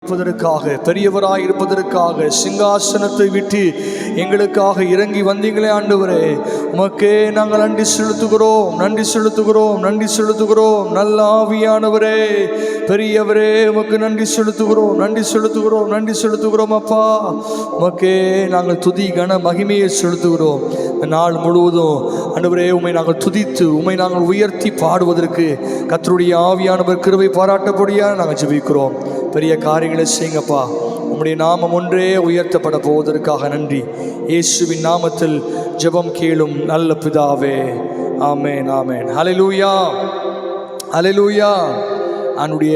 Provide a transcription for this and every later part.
இருப்பதற்காக, பெரியவராய் இருப்பதற்காக, சிங்காசனத்தை விட்டு எங்களுக்காக இறங்கி வந்தீங்களே ஆண்டவரே, உமக்கே நாங்கள் நன்றி செலுத்துகிறோம், நன்றி செலுத்துகிறோம், நன்றி செலுத்துகிறோம். நல்ல ஆவியானவரே, பெரியவரே, உமக்கு நன்றி செலுத்துகிறோம், நன்றி செலுத்துகிறோம், நன்றி செலுத்துகிறோம். அப்பா, உமக்கே நாங்கள் துதி கன மகிமையை செலுத்துகிறோம். இந்த நாள் முழுவதும் ஆண்டவரே உம்மை நாங்கள் துதித்து உம்மை நாங்கள் உயர்த்தி பாடுவதற்கு கர்த்தருடைய ஆவியானவர் கிருபை பாராட்டபடியாக நாங்கள் ஜெபிக்கிறோம். பெரிய காரியங்களை செய்யுங்கப்பா. உம்முடைய நாமம் ஒன்றே உயர்த்தப்பட போவதற்காக நன்றி. இயேசுவின் நாமத்தில் ஜெபம் கேளும் நல்ல பிதாவே. ஆமென், ஆமென். ஹல்லேலூயா, ஹல்லேலூயா. அவனுடைய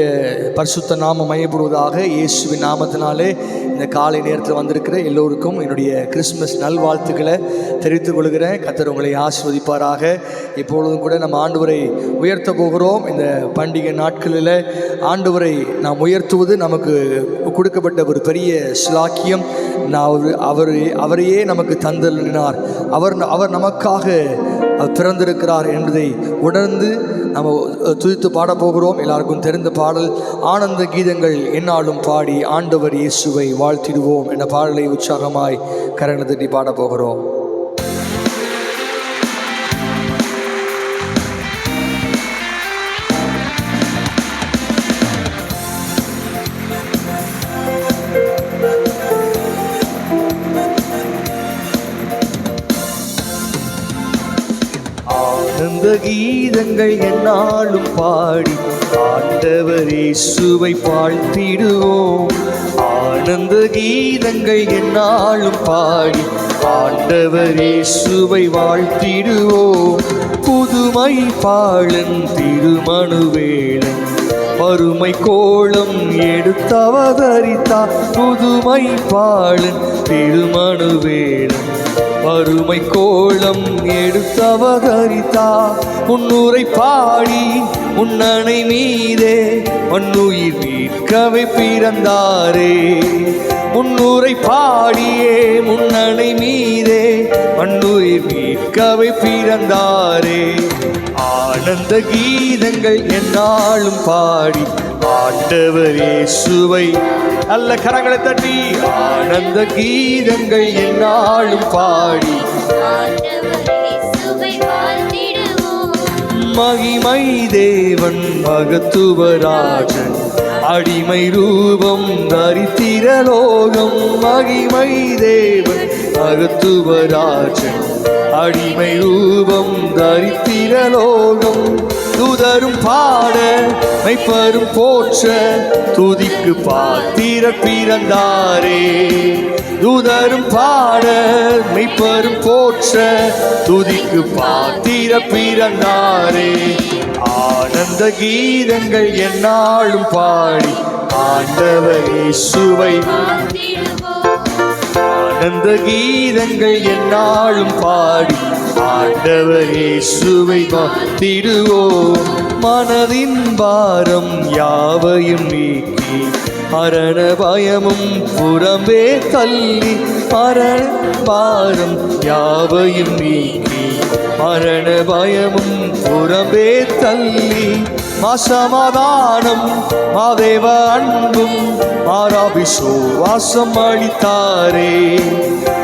பரிசுத்த நாமம் மையப்படுவதாக. இயேசுவின் நாமத்தினாலே இந்த காலை நேரத்தில் வந்திருக்கிற எல்லோருக்கும் என்னுடைய கிறிஸ்மஸ் நல்வாழ்த்துக்களை தெரிவித்துக் கொள்கிறேன். கர்த்தர் உங்களை ஆசீர்வதிப்பாராக. இப்பொழுதும் கூட நம்ம ஆண்டவரை உயர்த்த போகிறோம். இந்த பண்டிகை நாட்களில் ஆண்டவரை நாம் உயர்த்துவது நமக்கு கொடுக்கப்பட்ட ஒரு பெரிய ஸ்லாக்கியம். அவரையே நமக்கு தந்தளினார். அவர் நமக்காக பிறந்திருக்கிறார் என்பதை உணர்ந்து நம்ம துதித்து பாடப்போகிறோம். எல்லாருக்கும் தெரிந்த பாடல் ஆனந்த கீதங்கள் என்னாலும் பாடி ஆண்டவர் இயேசுவை வாழ்த்திடுவோம் என்ற பாடலை உற்சாகமாய் கரங்களை தட்டி பாடப்போகிறோம். ஆனந்த கீதங்கள் என்னாலும் பாடி ஆண்டவர் இயேசுவை வாழ்த்திடுவோம். ஆனந்த கீதங்கள் என்னாலும் பாடி ஆண்டவர் இயேசுவை வாழ்த்திடுவோம். புதுமை பாலன் திருமணுவேளன் வறுமை கோலம் எடுத்தவதரித்தார். புதுமை பாலன் திருமணுவேளன் வறுமை கோலம் எடுத்தவதரித்தார். முன்னுரை பாடி முன்னணை மீதே மண்ணுயிர் மீட்கவே பிறந்தாரே. முன்னுரை பாடியே முன்னணை மீதே மண்ணுயிர் மீட்கவே பிறந்தாரே. ஆனந்த கீதங்கள் என்னாலும் பாடி ஆண்டவர் இயேசுவை நல்ல கரங்களை தட்டி ஆனந்த கீதங்கள் என்னாலும் பாடி மகிமை தேவன் மகத்துவராஜன் அடிமை ரூபம் தரித்திரலோகம். மகிமை தேவன் மகத்துவராஜன் அடிமை ரூபம் தரித்திரலோகம். தூதரும் பாட மெய்ப்பரும் போற்ற துதிக்கு பாத்திர பிறந்தாரே. தூதரும் பாட மெய்ப்பரும் போற்ற துதிக்கு பாத்திர பிறந்தாரே. ஆனந்த கீதங்கள் என்னாலும் பாடி ஆண்டவர் இயேசுவை ஆனந்த கீதங்கள் என்னாலும் பாடி ஆண்டவர் இயேசுவை வாழ்த்திடுவோம். மனதின் பாரம் யாவையும் நீக்கி மரண பயமும் புறம்பே தள்ளி. மரண பாரம் யாவையும் நீக்கி மரண பயமும் புறம்பே தள்ளி. மாசமாதானம் மாதேவ அன்பும் மாறாபிசுவாசம் அளித்தாரே.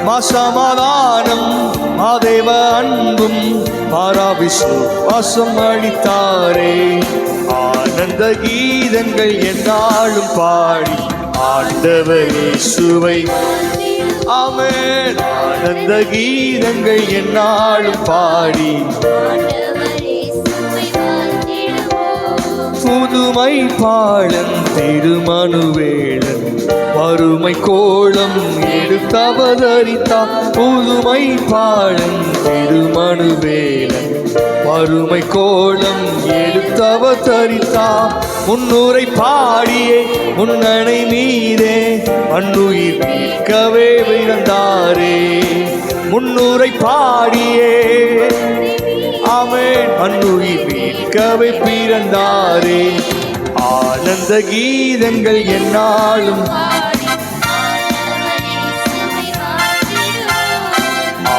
மாசமாதானம் மாதேவ அன்பும் மாறாபிசுவாசம் அளித்தாரே. ஆனந்த கீதங்கள் என்னாலும் பாடி ஆண்டவர் இயேசுவை ஆமென். ஆனந்த கீதங்கள் என்னாலும் பாடி புதுமை பாலன் திருமணுவேளன் வறுமை கோலம் எடுத்தவதரித்தார். புதுமை பாலன் திருமணுவேளன் வறுமை கோலம் எடுத்தவதரித்தார். முன்னுரை பாடியே முன்னணை மீதே மண்ணுயிர் மீட்கவே பிறந்தாரே. முன்னுரை பாடியே ஆமென் மண்ணுயிர் மீட்கவே பிறந்தாரே. ஆனந்த கீதங்கள் என்னாலும்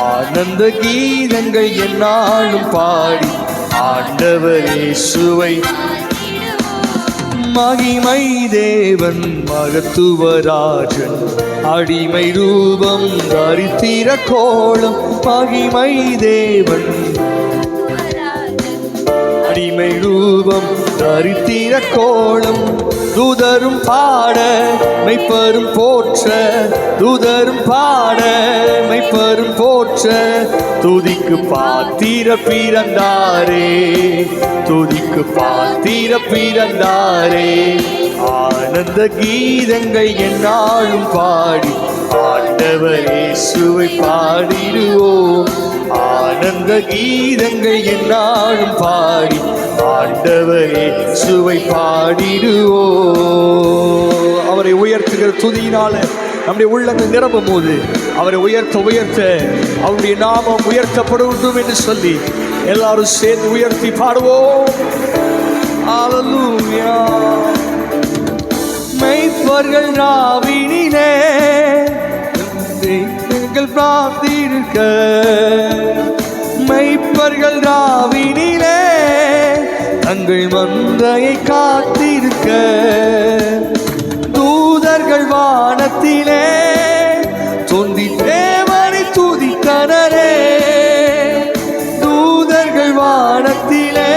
ஆனந்த கீதங்கள் என்னாலும் பாடி ஆண்டவர் இயேசுவை மகிமை தேவன் மகத்துவராஜன் அடிமை ரூபம் தரித்திர கோலம். மகிமை தேவன் அடிமை ரூபம் தரித்திர கோலம். தூதரும் பாட மெய்ப்பரும் போற்ற, தூதரும் பாட மெய்ப்பரும் போற்ற. துதிக்கு பாத்திர பிறந்தாரே, துதிக்கு பாத்திர பிறந்தாரே. ஆனந்த கீதங்கள் என்னாலும் பாடி ஆண்டவர் இயேசுவை பாடிடுவோம். ஆனந்த கீதங்கள் என்னாலும் பாடி ஆண்டவர் இயேசுவை பாடிடுவோம். அவரை உயர்த்துகிற துதியினால நம்முடைய உள்ளங்கள் நிரம்பும் போது அவரை உயர்த்த உயர்த்த அவருடைய நாமம் உயர்த்தப்படும் என்று சொல்லி எல்லாரும் சேர்ந்து உயர்த்தி பாடுவோம். அல்லேலூயா. மெய்ப்பர்கள் நாவினிலே பிரார்த்திருக்க, மெய்ப்பர்கள் நாவினிலே தங்கள் மந்தையை காத்திருக்க. தூதர்கள் வானத்திலே தோன்றி தேவனை துதித்தனரே, தூதர்கள் வானத்திலே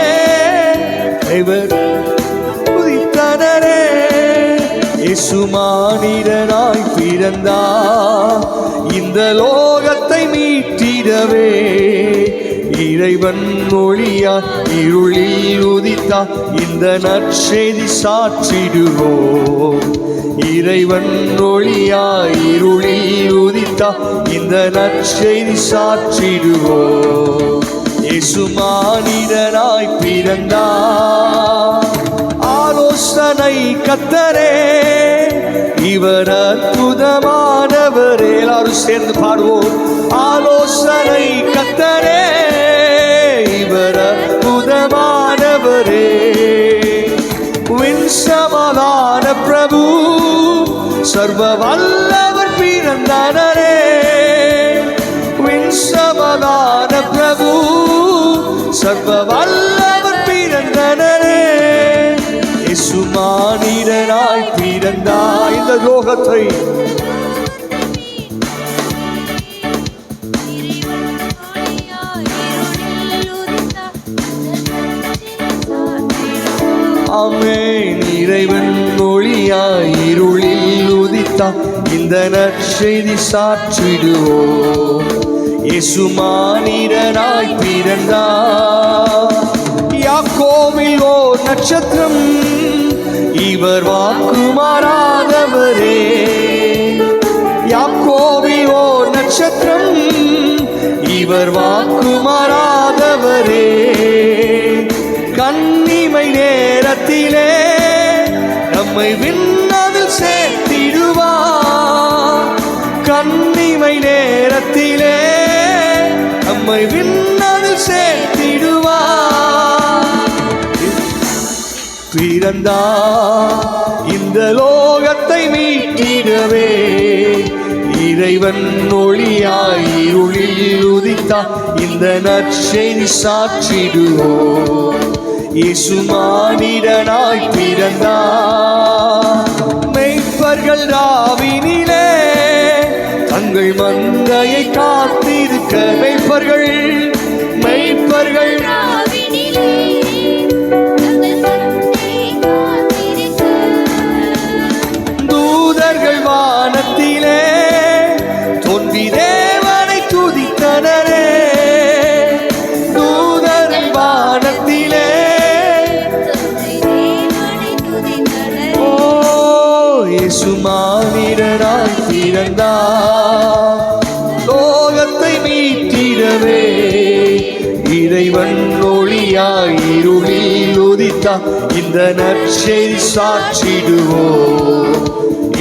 துதித்தனரே. இயேசு மானிடனாய் பிறந்தார் இந்த லோகத்தை மீட்டிடவே. இறைவன் ஒளியாய் இருளில் உதித்தார் இந்த நற்செய்தி சாற்றிடுவோம். இறைவன் ஒளியாய் இருளில் உதித்தார் இந்த நற்செய்தி சாற்றிடுவோம். இயேசு மானிடனாய் பிறந்தார். ஆலோசனை கர்த்தரே இவர் அற்புதமானவரே. எல்லாரும் சேர்ந்து பாடுவோம். ஆலோசனை கர்த்தரே இவர் அற்புதமானவரே. விண் சமாதான பிரபு சர்வ வல்லவர் பிறந்தானரே. விண் சமாதான பிரபு சர்வ வல்லவர் பிறந்தானரே. இயேசு மானிடனாய் பிறந்தார் இந்த லோகத்தை ஆமென். இறைவன் ஒளியாய் இருளில் உதித்தார் இந்த நற்செய்தி சாற்றிடுவோம். இயேசு மானிடனாய் பிறந்தார். யாக்கோபில் ஓர் நட்சத்திரம் இவர் வாக்கு மாறாதவரே. யாக்கோபில் ஓர் நட்சத்திரம் இவர் வாக்கு மாறாதவரே. கன்னிமை நேரத்திலே நம்மை விண்ணதில் சேர்த்திடுவார். கன்னிமை நேரத்திலே நம்மை விண்ணதில் சேர்த்திடுவார். பிறந்தார் இந்த லோகத்தை மீட்டிடவே. இறைவன் ஒளியாய் இருளில் உதித்தார் இந்த நற்செய்தி சாற்றிடுவோம். இயேசு மானிடனாய் பிறந்தார். மெய்ப்பர்கள் ராவினிலே தங்கள் மந்தையை காத்திருக்க. மெய்ப்பர்கள் மெய்ப்பர்கள் தூதர்கள் வானத்திலே தோன்றி தேவனை துதித்தனரே. தூதர்கள் வானத்திலே ஓ இயேசு மானிடனாய் பிறந்தார் லோகத்தை மீட்டிடவே. இறைவன் ஒளியாய் இருளில் உதித்தார் இந்த நற்செய்தி சாற்றிடுவோம்.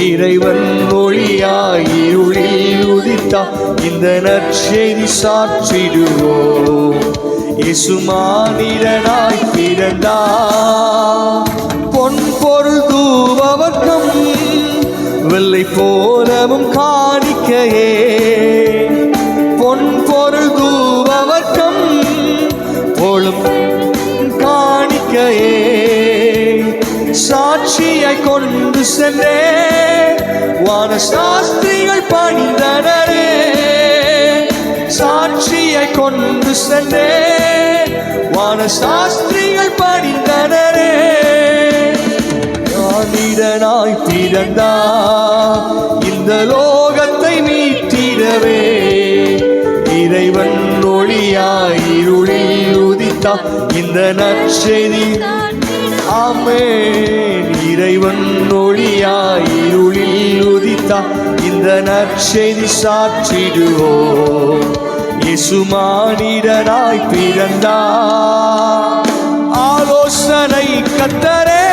இறைவன் ஒளியாய் இருளில் உதித்தார் இந்த நற்செய்தி சாற்றிடுவோம். இயேசு மானிடனாய் பிறந்தார். பொன் பொருள் தூபவர்க்கம் வெள்ளை போலவும் காணிக்கையே. பொன் பொருள் தூபவர்க்கம் போலும் காணிக்கையே. சாட்சி சென்றேன், வான சாஸ்திரிகள் பணிந்தனரே. சாட்சியை கொண்டு சென்றேன், வான சாஸ்திரிகள் பணிந்தனரே. மனிதனாய் பிறந்தா இந்த லோகத்தை மீட்டிடவே, இறைவன் ஒளியாய் இருளில் உதித்தா இந்த நற்செய்தி. ஆமென். இறைவன் ஒளியாய் இருளில் உதித்தா இந்த நற்செய்தி சாற்றிடுவோம். இயேசு மானிடனாய் பிறந்தா. ஆலோசனை கர்த்தரே,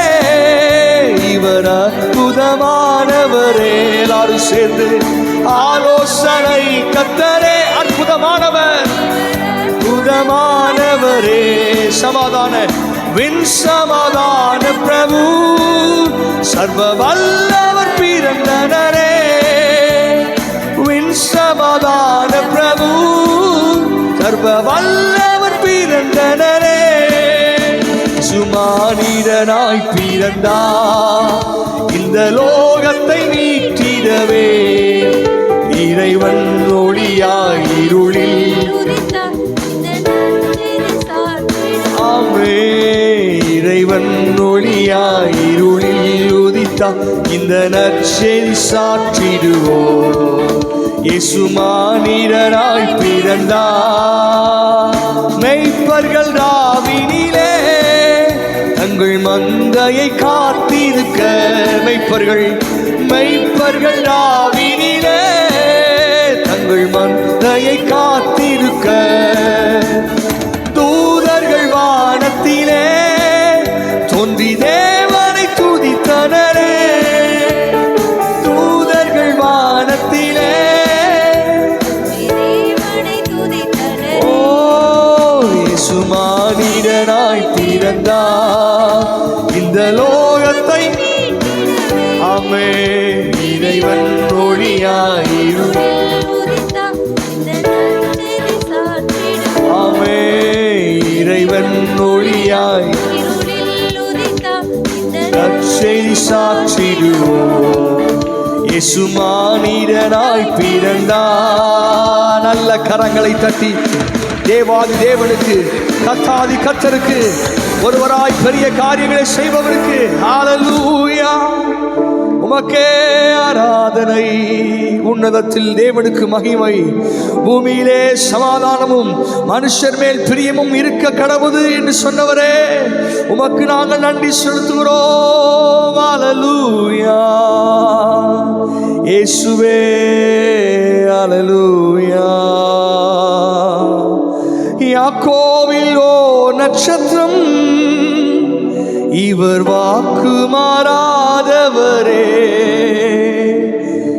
இவர் அற்புதமானவரே. எல்லாரும் சேர்ந்து ஆலோசனை கர்த்தரே, அற்புதமானவர், அற்புதமானவரே. சமாதான வின் சமாதான பிரபு, சர்வ வல்லவர் பிறந்தனரே. வின் சமாதான பிரபு, சர்வ வல்லவர் பிறந்தனரே. சுமானிடனாய் பிறந்தா இந்த லோகத்தை மீட்டிடவே, இறைவன் ஒளியாய் இருளில். ஆமே. இறைவன் ஒளியாய் இருளில் உதித்தா இந்த நற்செய்தி சாற்றிடுவோம். இயேசு மானிடராய் பிறந்தா. மெய்ப்பர்கள் ராவினிலே தங்கள் மந்தையை காத்திருக்க, மெய்ப்பர்கள் ராவினிலே தங்கள் மந்தையை காத்திருக்க, தூதர்கள் வானத்திலே தோன்றி தேவனை துதித்தனரே. தூதர்கள் வானத்திலே ஓ இயேசு மானிடனாய் பிறந்தா இந்த லோகத்தை. ஆமே. இறைவன் ஒளியாய் ஆமே. இறைவன் ஒளியாய் நற்செய்தி சாற்றிடுவோம். இயேசு மானிடனாய் பிறந்தா. நல்ல கரங்களை தட்டி தேவாதி தேவனுக்கு, கர்த்தாதி கர்த்தருக்கு, ஒருவராய் பெரிய காரியங்களை செய்பவருக்கு ஹல்லேலூயா. உமக்கே ஆராதனை. உன்னதத்தில் தேவனுக்கு மகிமை, பூமியிலே சமாதானமும் மனுஷர் மேல் பிரியமும் இருக்க கடவுது என்று சொன்னவரே, உமக்கு நாங்கள் நன்றி செலுத்துகிறோம். ஹல்லேலூயா. இயேசுவே ஹல்லேலூயா. யாக்கோவில் ஓ நட்சத்திரம், இவர் வாக்கு மாறாதவரே.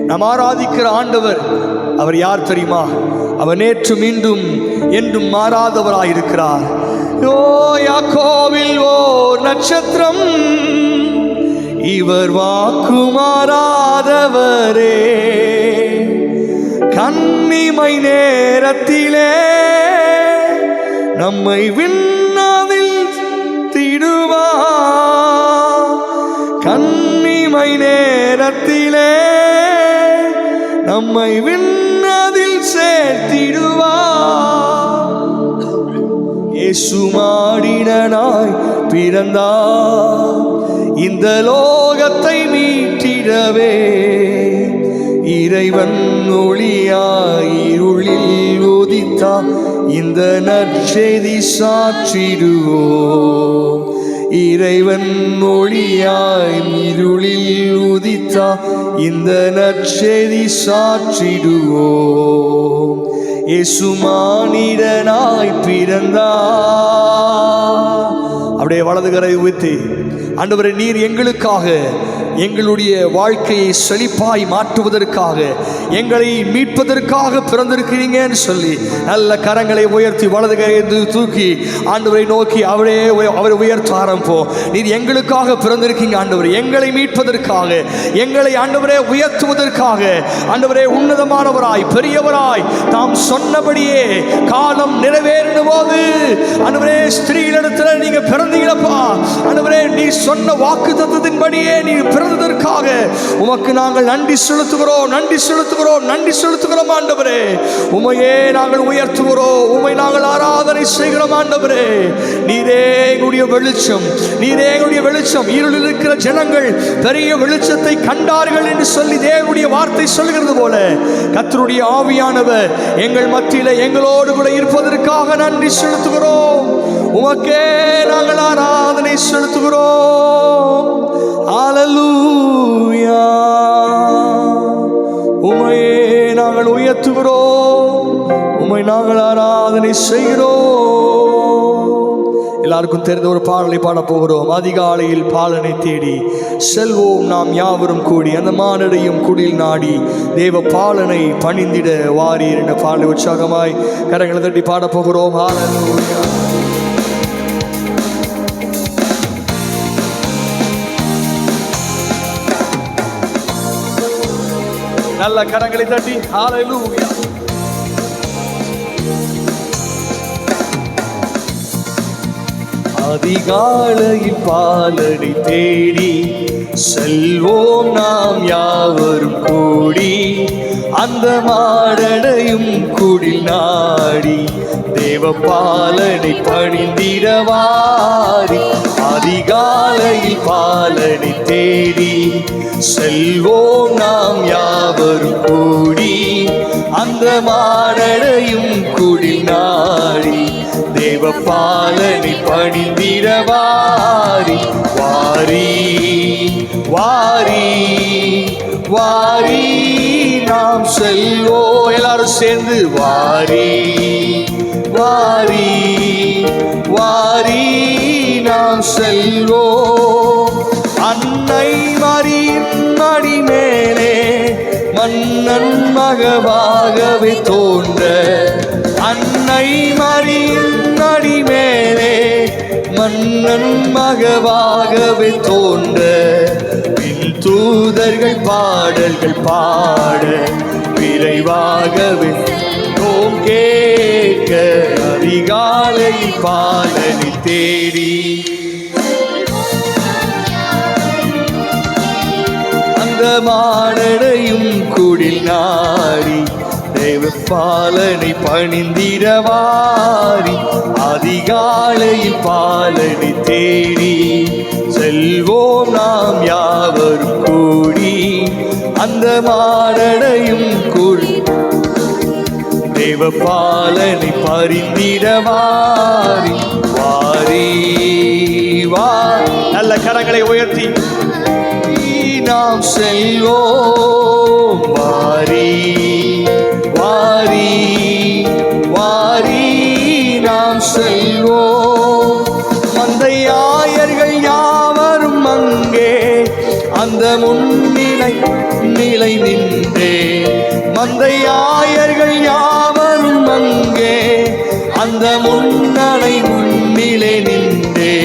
நாம் ஆராதிக்கிற ஆண்டவர், அவர் யார் தெரியுமா? அவர் நேற்றும் இன்றும் என்றும் மாறாதவராயிருக்கிறார். ஓ யாக்கோவில் ஓ நட்சத்திரம், இவர் வாக்கு மாறாதவரே. கன்னிமை நேரத்திலே நம்மை விண்ணாவில் திடுவா. கன்னிமை நேரத்திலே நம்மை விண்ணதில் சேர்த்திடுவா. இயேசு மானிடனாய் பிறந்தா இந்த லோகத்தை மீட்டிடவே, இறைவன் ஒளியாய் இருளில் உதித்தா இந்த நற்செய்தி சாற்றிடுவோம். இறைவன் ஒளியாய் இருளில் உதித்தா இந்த நற்செய்தி சாற்றிடுவோம். இயேசு மானிடனாய் பிறந்தா. அப்படியே வலது கரை உயர்த்தி, ஆண்டவரே, நீர் எங்களுக்காக எங்களுடைய வாழ்க்கையை செழிப்பாய் மாற்றுவதற்காக, எங்களை மீட்பதற்காக பிறந்திருக்கிறீங்கன்னு சொல்லி நல்ல கரங்களை உயர்த்தி வலது கையை தூக்கி ஆண்டவரை நோக்கி அவரை உயர்த்த ஆரம்பிப்போம். நீர் எங்களுக்காக பிறந்திருக்கீங்க ஆண்டவரே, எங்களை மீட்பதற்காக, எங்களை ஆண்டவரே உயர்த்துவதற்காக. ஆண்டவரே, உன்னதமானவராய் பெரியவராய் தாம் சொன்னபடியே காலம் நிறைவேறின போது ஆண்டவரே, ஸ்திரீகளிடத்தில் நீங்க பிறந்தீங்களப்பா. ஆண்டவரே, நீ சொன்ன வாக்கு தத்தத்தின்படியே நீ திறந்ததற்காக உமக்கு நாங்கள் நன்றி செலுத்துகிறோம், நன்றி செலுத்துகிறோம், நன்றி செலுத்துகிறோம் ஆண்டவரே. உமையே நாங்கள் உயர்த்துகிறோம், உமை நாங்கள் ஆராதனை செய்கிறோம் ஆண்டவரே. நீரே எங்களுடைய வெளிச்சம், நீரே எங்களுடைய வெளிச்சம். இருளில் இருக்கிற ஜனங்கள் பெரிய வெளிச்சத்தை கண்டார்கள் என்று சொல்லி தேவனுடைய வார்த்தை சொல்கிறது போல கர்த்தருடைய ஆவியானவர் எங்கள் மத்தியிலே எங்களோடு கூட இருப்பதற்காக நன்றி செலுத்துகிறோம். உமக்கே நாங்கள் ஆராதனை செலுத்துகிறோம். ஹல்லேலூயா. உமையே நாங்கள் உயர்த்துகிறோம், உமை நாங்கள் ஆராதனை செய்கிறோம். எல்லாருக்கும் தெரிந்த ஒரு பாடலை பாட போகிறோம். அதிகாலையில் பாலனை தேடி செல்வோம் நாம் யாவரும் கூடி, அந்த மானடையும் குடில் நாடி தேவ பாலனை பணிந்திட வாரீர் என்ற பாடலை உற்சாகமாய் கரங்களை தட்டி பாட போகிறோம். ஹல்லேலூயா. நல்ல கரங்களை தட்டி ஹல்லேலூயா. அதிகாலையில் பாலனை தேடி செல்வோம் நாம் யாவரும் கூடி, அந்த மாடடையும் குடில் நாடி தேவ பாலனை பணிந்திடவாரி. அதிகாலையில் பாலனை தேடி செல்வோம் நாம் யாவரும் கூடி, அந்த மாடடையும் குடில் நாடி தேவ பாலனை பணிந்திடவாரி. வாரி வாரி வாரி நாம் செல்வோம். எல்லாரும் சேர்ந்து வாரி வாரி வாரி நாம் செல்வோம். அன்னை மரியின் மடி மேலே மன்னன் மகவாகவே தோன்ற, அன்னை மரியின் மடி மேலே மன்னன் மகவாகவே தோன்ற, பின் தூதர்கள் பாடல்கள் பாட விரைவாகவே தோம் கேட்க. அதிகாலை பாலனை தேடி அந்த மாடடையும் குடில் நாடி தேவ பாலனை பணிந்திடவாரி. அதிகாலையில் பாலனை தேடி செல்வோம் நாம் யாவரும் கூடி, அந்த மாடடையும் குடில் தேவ பாலனை பரிந்திடவாரி. வாரி வாரி நல்ல கரங்களை உயர்த்தி நாம் செல்வோம். வாரி வாரி வாரி நாம் செல்வோம். மந்தையாயர்கள் யாவரும் அங்கே அந்த முன்னிலை நிலை நின்றே, மந்தையாயர்கள் யாவரும் அங்கே அந்த முன்னணை முன்னிலை நின்றே,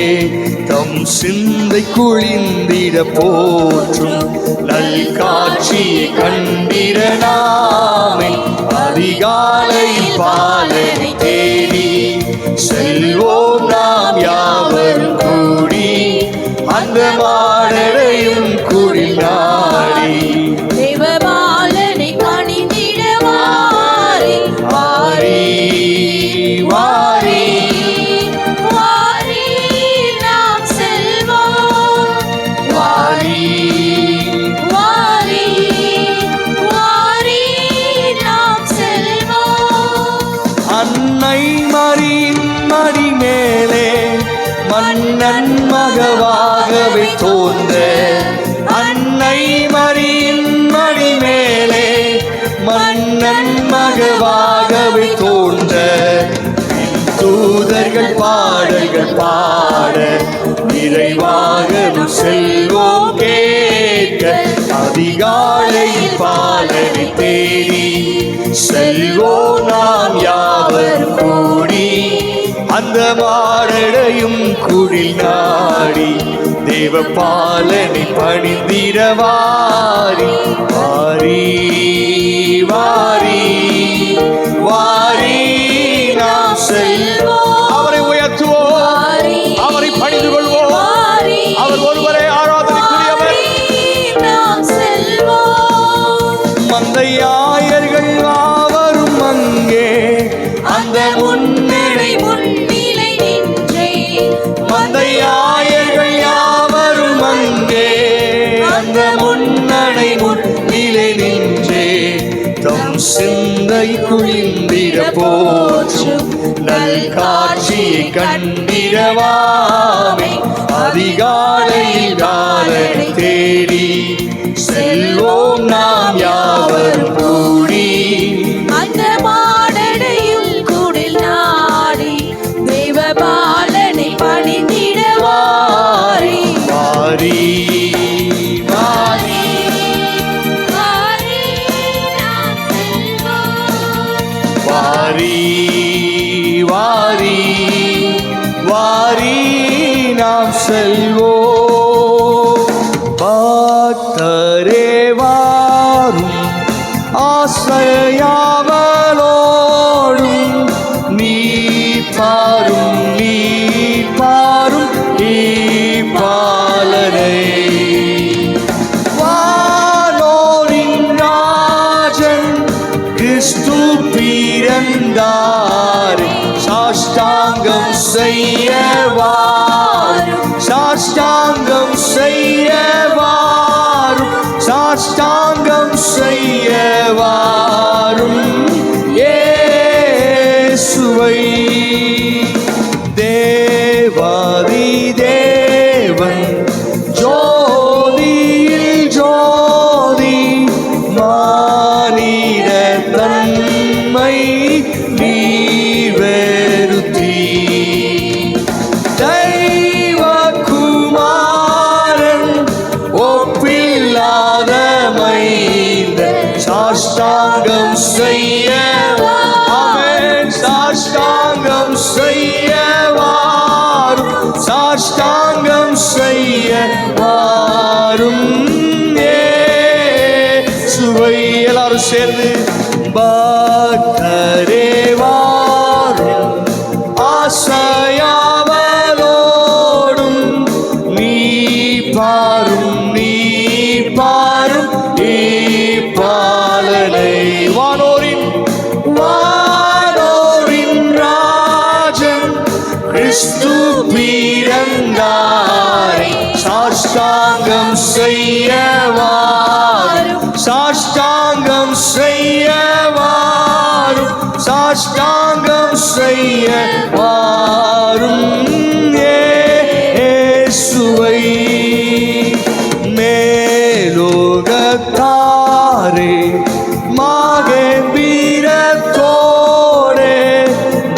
தம் சிந்தை குளிந்திட போற்றும் நல் காட்சியை கண்டிட நாமே. அதிகாலை பாலனை தேடி செல்வோம் நாம் யாவரும் கூடி, அந்த மாடடையும் குடில் நாடி தேவ பாலனை பணிந்திட வாரி. வாரி வாரி வாரி நாம் செல்வோம். வாரி வாரி வாரி நாம் செல்வோம். அன்னை மரியின் மடி மேலே மன்னன் மகவாகவே தோன்ற, அன்னை மரியின் மடி மேலே மன்னன் மகவாகவே தோன்ற, தூதர்கள் பாடல்கள் பாட நிறைவாக செல்வோம் கேட்க. அதிகாலை பாலனை தேடி செல்வோம் நாம் யாவரும் கூடி, அந்த மாடடையும் குடில் நாடி தேவ பாலனை பணிந்திடவாரி. வாரி வாரி வாரி நாம் செல்வோம். அவரை உயர்த்துவோம், அவரை பணிந்து கொள்வோம். அவர் ஒருவரே ஆராதனைக்குரியவர், மந்தையாயர்கள் யாவரும் அங்கே அந்த முன்னடை முன்னிலை நின்றே மந்தையாயர்கள் யாவரும் அங்கே அந்த முன்னடை முன்னிலை நின்றே தம் சிந்தை குளிந்திட போற்றும் நல் காட்சியை கண்டிடவாமே அதிகாலையில் காலனை தேடி செல்வோம் நாம் யாவரும் கூடி அந்த மாடடையுள் கூடில் நாடி தெய்வ பாலனை பணிந்திடவாரி வாரி வாரி வாரி நாம் செல்வோம் வாரி வாரி வாரி நாம் செல்வோம் பக்தரே வாரும் ஆசையாவலோடும் நீர் பாரும் பாலனை வானோரின் ராஜன் கிறிஸ்து பிறந்தாரே சாஷ்டாங்கம் செய்யவாரும் சாஷ்டாங்கம் செய்யவாரும் சாஷ்டாங்கம் செய்யவாரும் இயேசுவை தேவாதி தேவன் ஜோதியில் ஜோதி மானிட தன்மை நீவெருத்தி தெய்வகுமாரன் ஒப்பில்லாத மைந்தன் சாஷ்டாங்கம் செய்யவாரும் சாஷ்டாங்கம் செய்யவாரும் சாஷ்டாங்கம் செய்யவாரும் இயேசுவை எல்லாரும் சேர்ந்து பக்தரே வாரும் ஆசையாவலோடும் நீ பாரும் பாலனை வானோரின் ராஜன் கிறிஸ்து பிறந்தாரே சாஷ்டாங்கம் செய்யவாரும் சாஷ்டாங்கம் செய்யவாரும் சாஷ்டாங்கம் செய்யவாரும் இயேசுவை மேலோகத்தாரே மாகம்பீரத்தோடே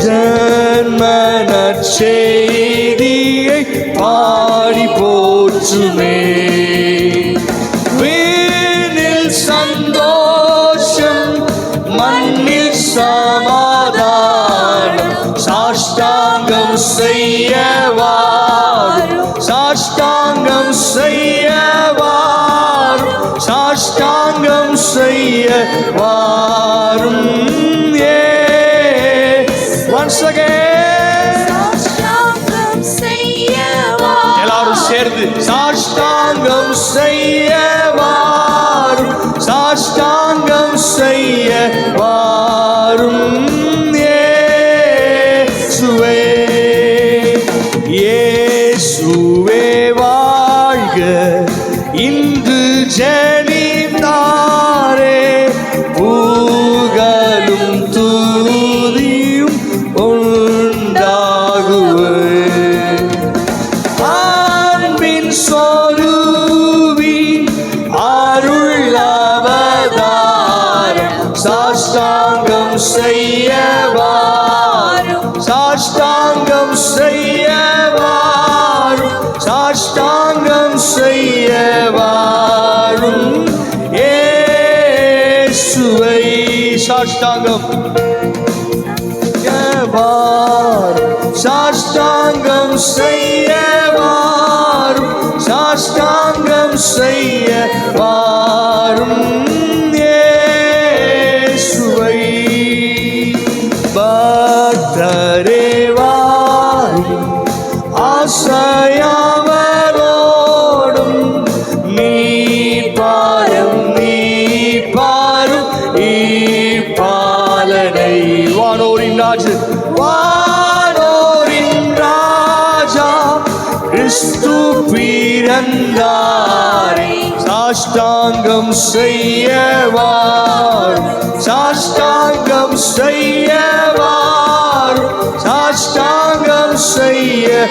ஜன்ம நற்செய்தியை பாடி போற்றுமே வீணில் சந்தோஷம் மண்ணில் சமாதானம் சாஷ்டாங்கம் செய்யவாரும் சாஷ்டாங்கம் செய்யவாரும் சாஷ்டாங்கம் செய்யவாரும் once again சாஷ்டாங்கம் செய்யவாரும் எல்லாரும் சேர்ந்து சாஷ்டாங்கம் செய்யவாரும் சாஷ்டாங்கம் செய்யவாரும் இயேசுவே இயேசுவே வாழ்க இன்று ஜெனித்தாரே புகழும் துதியும் உண்டாகுவே அன்பின் சொருவி அருள் அவதாரம் சாஷ்டாங்கம் செய்யவாரும் சாஷ்டாங்கம் செய்யவாரும் சாஷ்டாங்கம் செய்யவாரும் இயேசுவை சாஷ்டாங்கம் சாஷ்டாங்கம் செய்யவாரும் சாஷ்டாங்கம் செய்யவாரும் இயேசுவை பக்தரே வாரும் ஆசையாவலோடும் நீ பாரும் ராஜு வானோரின் ராஜா கிறிஸ்து பிறந்தாரே சாஷ்டாங்கம் செய்யவார் சாஷ்டாங்கம் செய்யவார் சாஷ்டாங்கம் செய்யவாரும்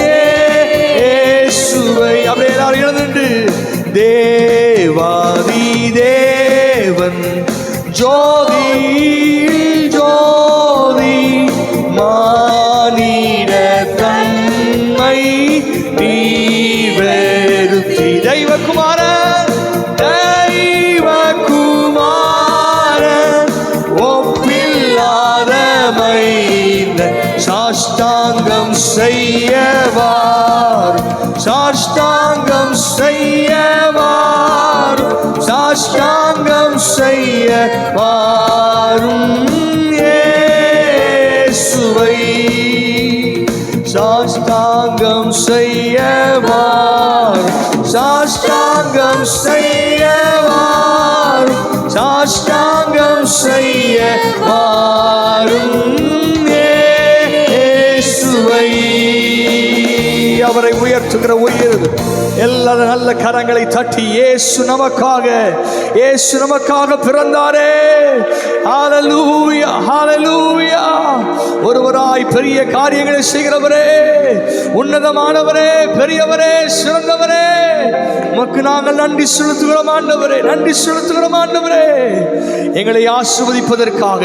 இயேசுவை அப்படியே எல்லாரும் எழுந்துண்டு தேவாதி தேவன் ஜோதி ஜோதி மானிட தன்மை நீவருத்தி தெய்வகுமாரன் தெய்வகுமாரன் ஒப்பில்லாத மைந்தன் சாஷ்டாங்கம் செய்யவார் சாஷ்டாங்கம் செய்யவார் சாஷ்டாங்கம் செய்யவாரும் இயேசுவை சாஷ்டாங்கம் செய்யவார் சாஷ்டாங்கம் செய்யவார் சாஷ்டாங்கம் செய்யவாரும் இயேசுவை அவரை உயர்த்துகிற உயர்வு எல்லா நல்ல கரங்களை தட்டி இயேசு நமக்காக பிறந்தாரே ஹல்லேலூயா ஹல்லேலூயா ஒருவராய் பெரிய காரியங்களை செய்கிறவரே உன்னதமானவரே பெரியவரே சிறந்தவரே உமக்கு நாங்கள் நன்றி செலுத்துகிறோம் ஆண்டவரே நன்றி செலுத்துகிறோம் ஆண்டவரே எங்களை ஆசீர்வதிப்பதற்காக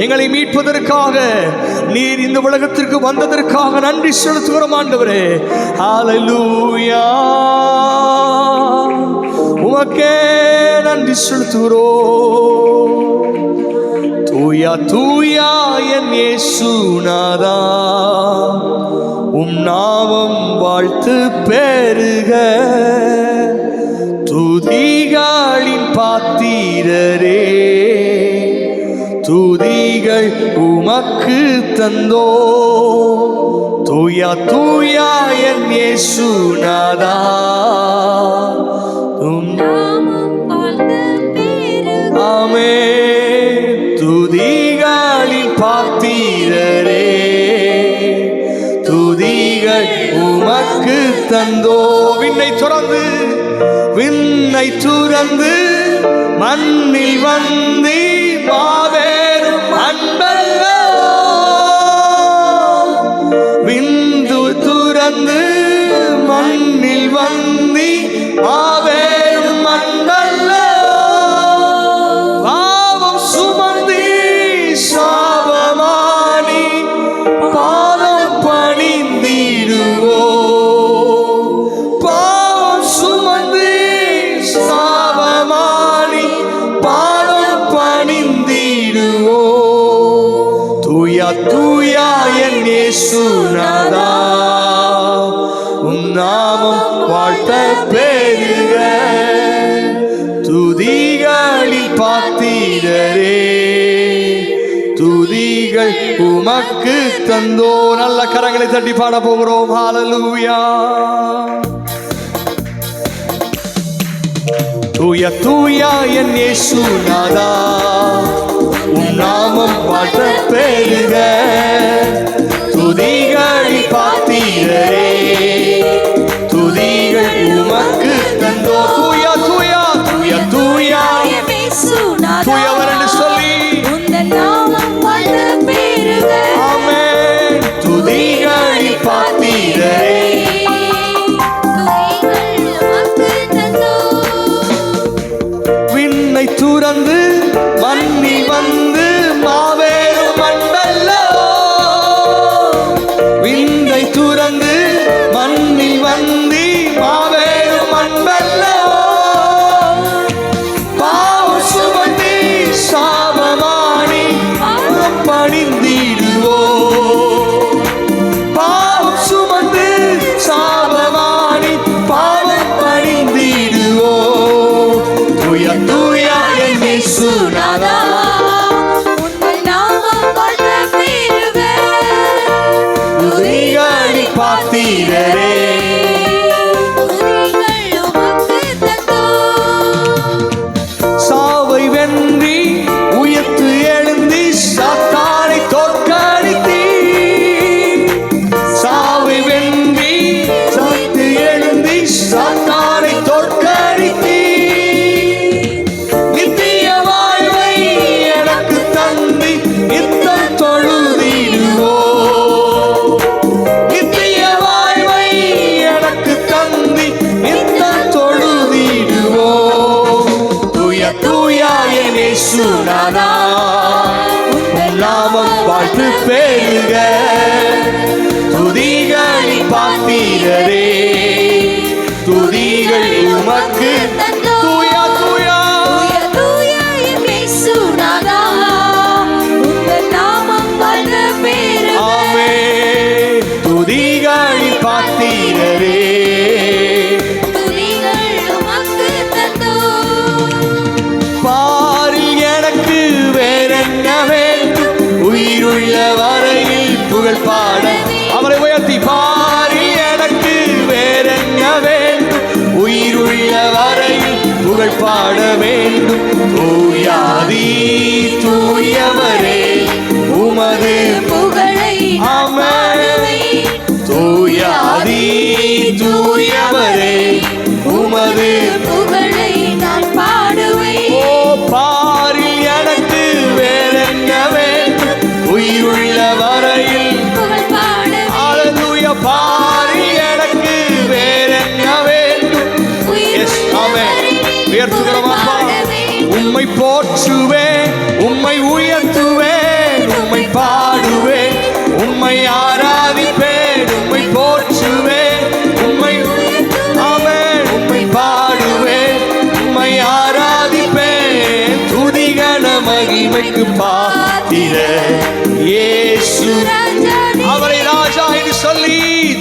எங்களை மீட்பதற்காக நீர் இந்த உலகத்திற்கு வந்ததற்காக நன்றி செலுத்துகிறோம் ஆண்டவரே ஹல்லேலூயா உமக்கே நன்றி செலுத்துகிறோம் தூயா தூயா என் இயேசுநாதா நாமம் வாழ்த்து பெருக துதிகளின் பாத்திரரே துதிகள் உமக்கு தந்தோ தூயா தூயா என் இயேசுநாதா ஆமென் துதிகளின் பாத்திரரே துதிகள் உமக்கு தந்தோ விண்ணை துறந்து மண்ணில் வந்தி மாபெரும் அன்பல்லோ விந்து துறந்து மண்ணில் வந்தி மாபெரும் அன்பல்லோ பாவம் சுமந்தி சாபமானி பாதம் பணிந்திடுவோ பாவம் சுமந்தி சாபமானி பாதம் பணிந்திடுவோ தூயா தூயா என் இயேசுநாதா உம் நாமம் வாழ்த்த பெருக துதிகளில் பாத்திரரே துதிகள் உமக்கு தந்தோ நல்ல கரங்களை தட்டி பாட போகிறோம் ஹல்லேலூயா தூயா தூயா என் இயேசுநாதா உம் நாமம் வாழ்த்த பெருக துதிகளில் பாத்திரரே துதிகள் உமக்கு தந்தோ தூயா தூயா தூயா தூயா தூயவர் என்று சொல்லி உந்தன் நாமம் வாழ்த்த பெருக ஆமென் துதிகளில் பாத்திரரே விண்ணை துறந்து மண்ணி வந்து மாபெரும் அன்பல்லோ விண்ணை துறந்து மண்ணில் வந்து மாபெரும் அன்பல்லோ பாவம் சுமந்தி சாபமானி பணிந்திடுவோ பாவம் சுமந்து சாபமானி பாவம் பணிந்திடுவோ தூயா தூயா என் இயேசு இயேசுநாதா உம் நாமம் வாழ்த்து பெருக துதிகளின் பாத்திரரே துதிகள் உமக்கு தூயா தூயா தூய இயேசுநாதா உங்கள் நாமம் வாழ்த்து பெருக ஆமே துதிகளின் பாத்திரரே துதிகள் உமக்கு தந்தோம் பாரில் எனக்கு வேறென்ன வேண்டும் உயிருள்ள வரையில் புகழ் பாட அவரை உயர்த்தி பாரில் எனக்கு வேறென்ன வேண்டும் உயிருள்ள வரையில் புகழ் பாட வேண்டும் தூயாதி தூயவரே உமது புகழை ஆமென் தூயாதி தூயவரே உமது புகழை நான் பாடுவேன் ஓ பாரில் எனக்கு வேறென்ன வேண்டும் உயிருள்ள வரையில் புகழ் பாடுவேன் அல்லேலூயா பாரில் எனக்கு வேறென்ன வேண்டும் எஸ் ஆமென் உயர்த்துகிறோம் அப்பா உம்மை போற்றுவேன் உம்மை உயர்த்துவேன் உம்மை பாடுவேன் உம்மை ஆராதிப்பேன் உம்மை போற்றுவேன் உம்மை ஆமென் உம்மை பாடுவேன் உம்மை ஆராதிப்பேன் துதிகன மகிமைக்கு பாத்திர இயேசு அவரை ராஜா என்று சொல்லி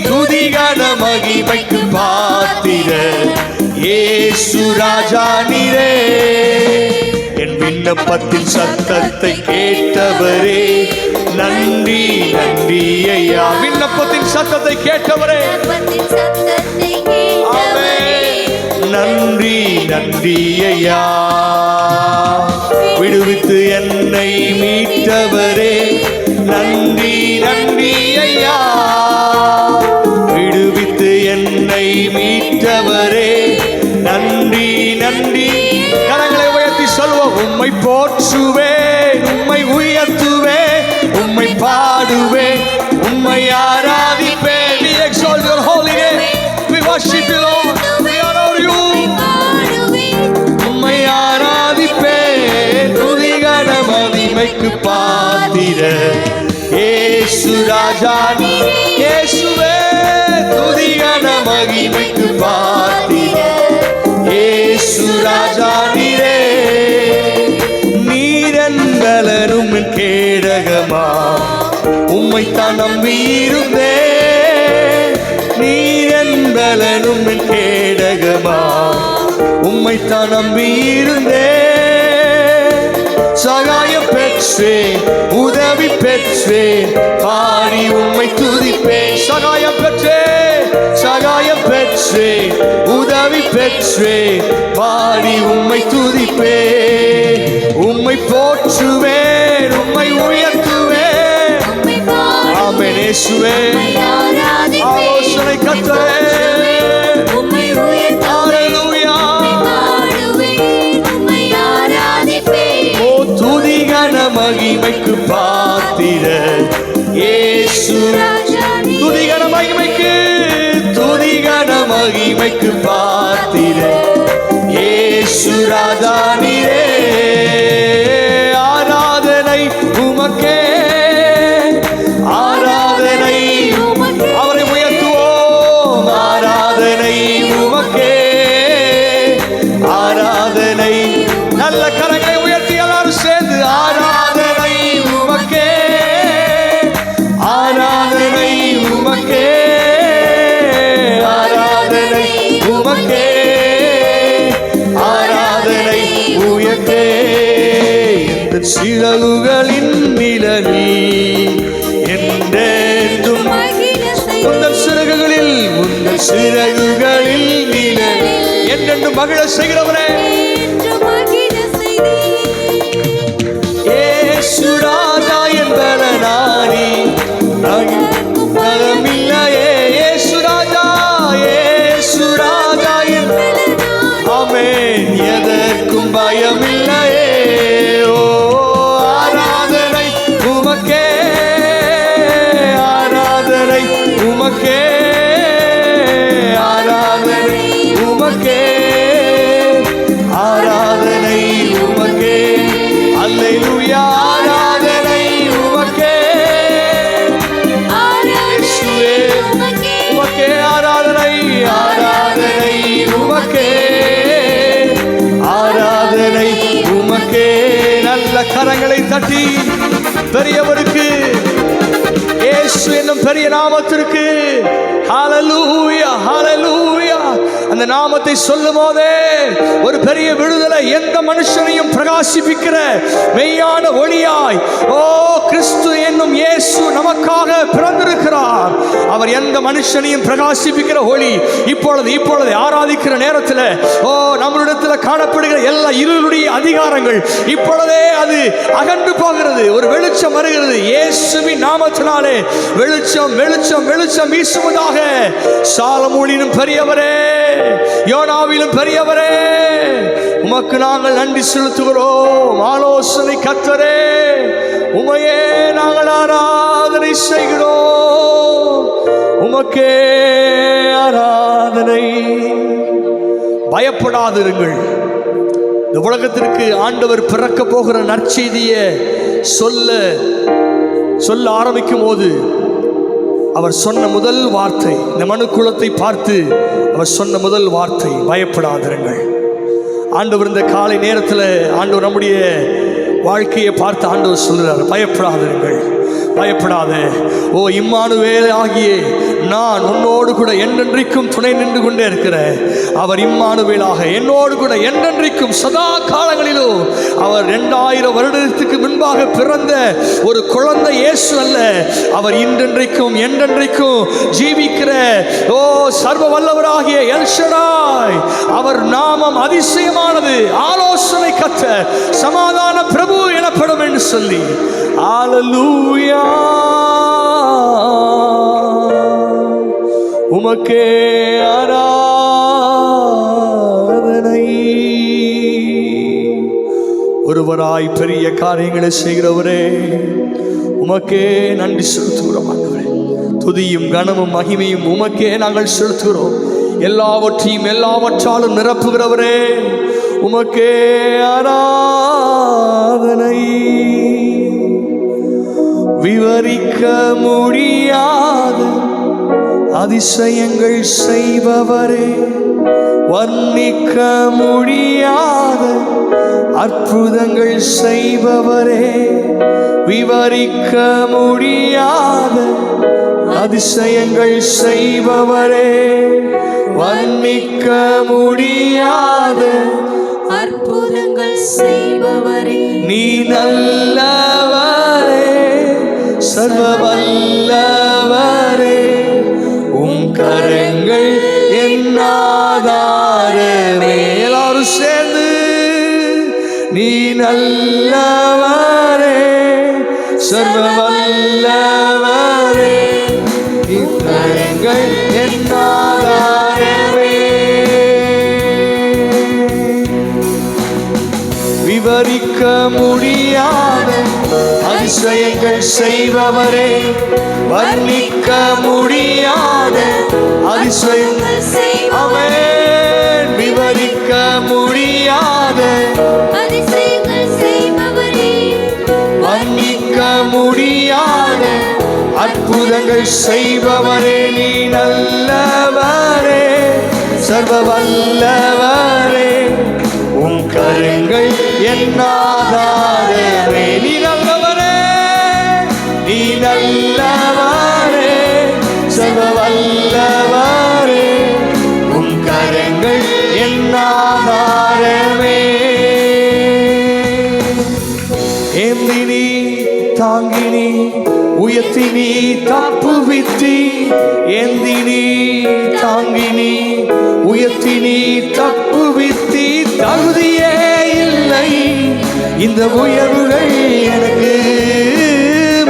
துதிகன மகிமைக்கு பாத்திர இயேசு ராஜா நீரே என் விண்ணப்பத்தின் சத்தத்தை கேட்டவரே நன்றி நன்றி ஐயா விண்ணப்பத்தின் சத்தத்தை கேட்டவரே சத்தத்தை ஆமென் நன்றி நன்றி ஐயா விடுவித்து என்னை மீட்டவரே நன்றி நன்றி ஐயா விடுவித்து என்னை மீட்டவரே நன்றி நன்றி கரங்களை உயர்த்தி சொல்வோம் உம்மை போற்றுவேன் உம்மை உயர்த்துவேன் உம்மை பாடுவேன் உம்மை ஆராதிப்பேன் we exalt your holy name we worship you Lord we honor you உம்மை ஆராதிப்பேன் துதிகன மகிமைக்கு பாத்திர இயேசு ராஜா இயேசுவே துதிகன மகிமைக்கு பாத்திர இயேசு ராஜா நீரே நீரென்பலனும் கேடகமா உம்மைத்தான் நம்பியிருந்தே நீரென்பலனும் கேடகமா உம்மைத்தான் நம்பியிருந்தே சகாயம் பெற்றேன் உதவி பெற்றேன் பாடி உம்மை துதிப்பேன் சகாயம் பெற்றேன் உதவி பெற்றேன் பாடி உம்மை துதிப்பேன் உம்மை போற்றுவேன் உம்மை உயர்த்துவேன் ஆமென் இயேசுவே ஆலோசனை கர்த்தரே அல்லேலூயா ஓ துதிகன மகிமைக்கு பாத்திர இயேசு துதிகன மகிமைக்கு பாத்திர இயேசு ராஜா நீரே ஆராதனை உமக்கே ஆராதனை அவரை உயர்த்துவோம் ஆராதனை உமக்கே ஆராதனை நல்ல கரங்களை உயர்த்தி எல்லாரும் சேர்ந்து ஆராதனை உமக்கே ஆராதனை உமக்கே ஆராதனை உமக்கே ஆராதனை உயர்த்தே இந்த சிறகுகளின் நிழலில் என்றென்றும் உங்கள் சிறகுகளில் நிழலில் என்றென்றும் மகிழ செய்கிறவரே இயேசு ராஜா என்பலனானி நகமில்லையே இயேசு ராஜா ஆமென் எதற்கும் பயமில்லையே ஓ ஆராதனை உமக்கே ஆராதனை உமக்கே ஆராதனை உமக்கே ஆராதனை உமக்கே தட்டி பெரியவருக்கு, இயேசு என்னும் பெரிய நாமத்திற்கு ஹல்லேலூயா, ஹல்லேலூயா. அந்த நாமத்தை சொல்லும் போதே ஒரு பெரிய விடுதலை, எந்த மனுஷனையும் பிரகாசிப்பிக்கிற மெய்யான ஒளியாய், ஓ கிறிஸ்து என்னும் இயேசு நமக்காக பிறந்திருக்கிறார். அவர் எந்த மனுஷனையும் பிரகாசிப்பிக்கிற ஒளி. இப்பொழுது ஆராதிக்கிற நேரத்தில் ஓ நம்மளிடத்தில் காணப்படுகிற எல்லா இருளுடைய அதிகாரங்கள் இப்பொழுதே அது அகன்று போகிறது. ஒரு வெளிச்சம் வருகிறது. இயேசுவின் நாமத்தினாலே வெளிச்சம் வெளிச்சம் வெளிச்சம் வீசுவதாக. சாலமோனிலும் பெரியவரே, யோனாவிலும் பெரியவரே, உமக்கு நாங்கள் நன்றி செலுத்துகிறோம். ஆலோசனை கர்த்தரே, உமையே நாங்கள் ஆராதனை செய்கிறோம். உமக்கே ஆராதனை. பயப்படாதிருங்கள். இந்த உலகத்திற்கு ஆண்டவர் பிறக்க போகிற நற்செய்தியை சொல்ல ஆரம்பிக்கும் போது அவர் சொன்ன முதல் வார்த்தை, இந்த மனுக்குலத்தை பார்த்து அவர் சொன்ன முதல் வார்த்தை, பயப்படாதிருங்கள். ஆண்டவர் இந்த காலை நேரத்தில் ஆண்டவர் நம்முடைய வாழ்க்கையை பார்த்து ஆண்டவர் சொல்கிறார், பயப்படாதிருங்கள், பயப்படாதே. ஓ இம்மானுவேல் ஆகிய நான் உன்னோடு கூட என்றென்றைக்கும் துணை நின்று கொண்டே இருக்கிறேன். அவர் இம்மானுவேலாக என்னோடு கூட என்றென்றைக்கும் சதா காலங்களிலும், அவர் 2000 வருடத்துக்கு முன்பாக பிறந்த ஒரு குழந்தை இயேசு அல்ல. அவர் இன்றென்றைக்கும் என்றென்றைக்கும் ஜீவிக்கிற ஓ சர்வ வல்லவராகிய எல் ஷடாய். அவர் நாமம் அதிசயமானது, ஆலோசனை கர்த்தர், சமாதான பிரபு எனப்படும் என்று சொல்லி ஹல்லேலூயா. உமக்கே ஆராதனை. ஒருவராய் பெரிய காரியங்களை செய்கிறவரே, உமக்கே நன்றி செலுத்துகிறோம். ஆண்டவரே, துதியும் கனமும் மகிமையும் உமக்கே நாங்கள் செலுத்துகிறோம். எல்லாவற்றையும் எல்லாவற்றாலும் நிரப்புகிறவரே, உமக்கே ஆராதனை. விவரிக்க முடியாத அதிசயங்கள் செய்பவரே, வர்ணிக்க முடியாத அற்புதங்கள் செய்பவரே, விவரிக்க முடியாத அதிசயங்கள் செய்பவரே, வர்ணிக்க முடியாத அற்புதங்கள் செய்பவரே, நீ நல்லவரே, சர்வ வல்லவரே, உம் கரங்கள் என் ஆதாரமே. எல்லாரும் சேர்ந்து நீ நல்லவரே, சர்வ வல்லவரே, உம் கரங்கள் என் ஆதாரமே. விவரிக்க முடியாத அதிசயங்கள் செய்பவரே, வர்ணிக்க முடியாத அதிசயங்கள் செய்பவரே, விவரிக்க முடியாத அதிசயங்கள் செய்பவரே, வர்ணிக்க முடியாத அற்புதங்கள் செய்பவரே, நீ நல்லவரே, சர்வ வல்லவரே, உம் கரங்கள் என் ஆதாரமே. நீ நல்லவரே, நீ நல்லவரே, சர்வ வல்லவரே, உம் கரங்கள் என் ஆதாரமே. ஏந்தினி தாங்கினி உயர்த்தினி தப்புவித்தி, ஏந்தினி தாங்கினி உயர்த்தினி தப்புவித்தி, தகுதியே இல்லை இந்த உயர்வுகள் எனக்கு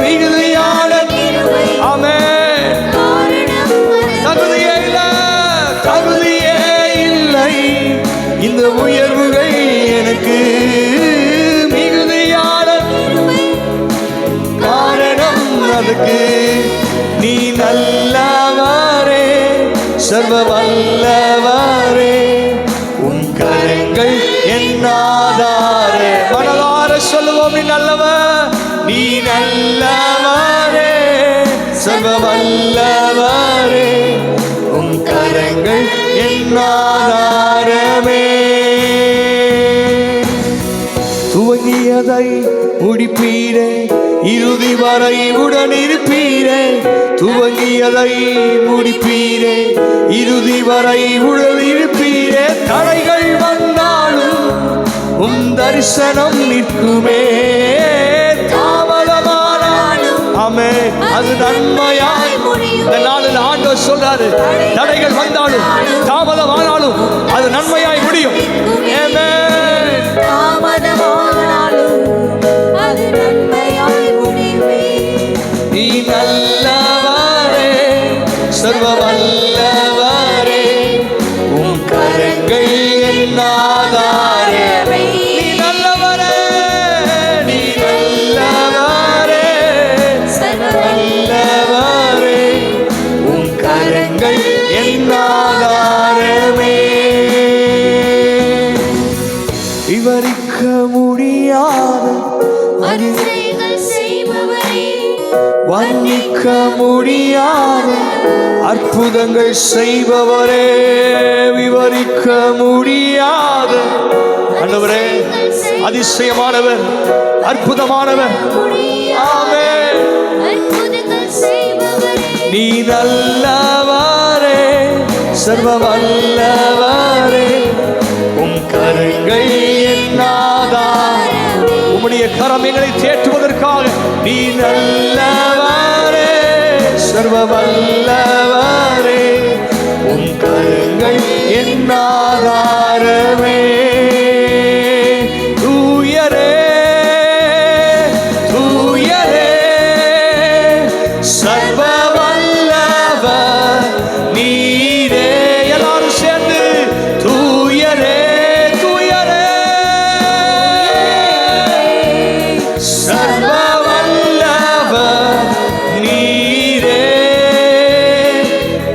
மிகுதியான கிருபை. ஆமென். காரணம் தகுதியே இல்லை, தகுதியே இல்லை இந்த உயர்வுகள் எனக்கு மிகுதியான கிருபை. காரணம் அதுக்கு நீ நல்லவரே, சர்வ வல்லவரே, உம் கரங்கள் என் ஆதாரே. மனதார சொல்லுவோம், நீ நல்லவர், நீ நல்லவரே, சர்வ வல்லவரே, உம் கரங்கள் என் ஆதாரமே. துவங்கியதை முடிப்பீரே, இறுதி வரை உடனிருப்பீரே. துவங்கியதை முடிப்பீரே, இறுதி வரை உடனிருப்பீரே. தடைகள் வந்தாலும் உம் தரிசனம் நிற்குமே. தாமதமானாலும் ஆமே அது நன்மையாய் முடியும். இந்த நாளில் ஆண்டவர் சொல்றாரு, தடைகள் வந்தாலும் தாமதமானாலும் அது நன்மையாய் முடியும். ஆமென். தாமதமானாலும் அது நன்மையாய் முடியுமே. நீ நல்லவரே, சர்வ வல்லவரே, உம் கரங்கள் என் ஆதாரமே. நீ நல்லவரே, நீ நல்லவரே, சர்வ வல்லவரே, உம் கரங்கள் என் ஆதாரமே. விவரிக்க முடியாத அதிசயங்கள் செய்பவரே, வர்ணிக்க முடியாத அற்புதங்கள் செய்பவரே. விவரிக்க முடியாத ஆண்டவரே, அதிசயமானவர், அற்புதமானவர். ஆமென். அற்புதங்கள் செய்பவரே, நீ நல்லவரே, சர்வ வல்லவரே, உம் கரங்கள் என் ஆதாரம். உம்முடைய கரம் எங்களை தேற்றுவதற்காக. நீ நல்லவரே, சர்வ வல்லவரே, உம் கரங்கள் என் ஆதாரமே. தூயரே, தூயரே, சர்வ வல்லவர் நீரே. எல்லாரும் சேர்ந்து தூயரே, தூயரே, சர்வ வல்லவர் நீரே.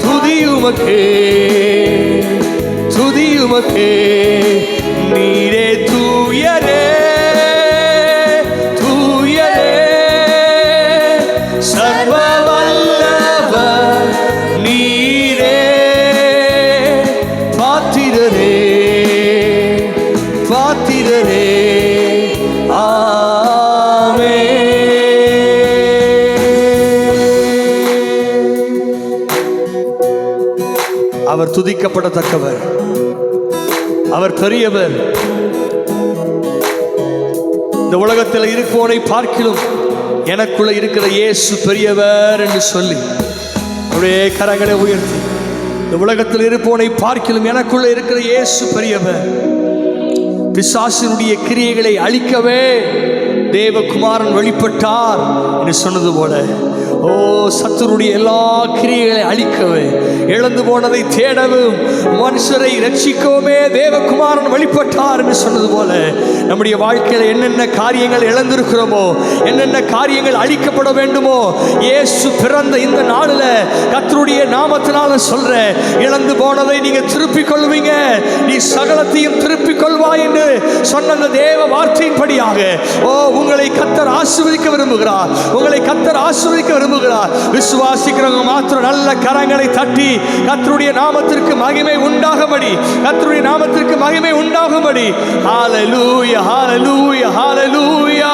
துதியுமக்கே, துதியுமக்கே, நீரே. தூயரே, தூயரே, சர்வ வல்லவர் நீரே. பாத்திரரே, பாத்திரரே, அவர் துதிக்கப்படத்தக்கவர், அவர் பெரியவர். இந்த உலகத்தில் இருப்போனை பார்க்கிலும் எனக்குள்ள இருக்கிற இயேசு பெரியவர் என்று சொல்லி அவருடைய கரங்களை உயர்த்தி, இந்த உலகத்தில் இருப்போனை பார்க்கிலும் எனக்குள்ள இருக்கிற இயேசு பெரியவர். பிசாசினுடைய கிரியைகளை அழிக்கவே தேவகுமாரன் வெளிப்பட்டார் என்று சொன்னது போல, ஓ சத்துருடைய எல்லா கிரியைகளை அழிக்கவே, இழந்து போனதை தேடவும், மனுஷரை ரட்சிக்கவுமே தேவகுமாரன் வெளிப்பட்டார் என்று சொன்னது போல, நம்முடைய வாழ்க்கையில் என்னென்ன காரியங்கள் இழந்திருக்கிறோமோ, என்னென்ன காரியங்கள் அழிக்கப்பட வேண்டுமோ, இயேசு பிறந்த இந்த நாளில் கர்த்தருடைய நாமத்தினால சொல்ற, இழந்து போனதை நீங்க திருப்பிக் கொள்வீங்க, நீ சகலத்தையும் திருப்பிக் கொள்வாய் என்று சொன்ன அந்த தேவ வார்த்தையின்படியாக, ஓ உங்களை கர்த்தர் ஆசீர்வதிக்க விரும்புகிறார், உங்களை கர்த்தர் ஆசீர்வதிக்க விரும்புகிறார். விசுவாசிக்கிறவங்க மாத்திரம் நல்ல கரங்களை தட்டி கர்த்தருடைய நாமத்திற்கு மகிமை உண்டாகும்படி, கர்த்தருடைய நாமத்திற்கு மகிமை உண்டாகும்படி. ஹல்லேலூயா, ஹல்லேலூயா, ஹல்லேலூயா.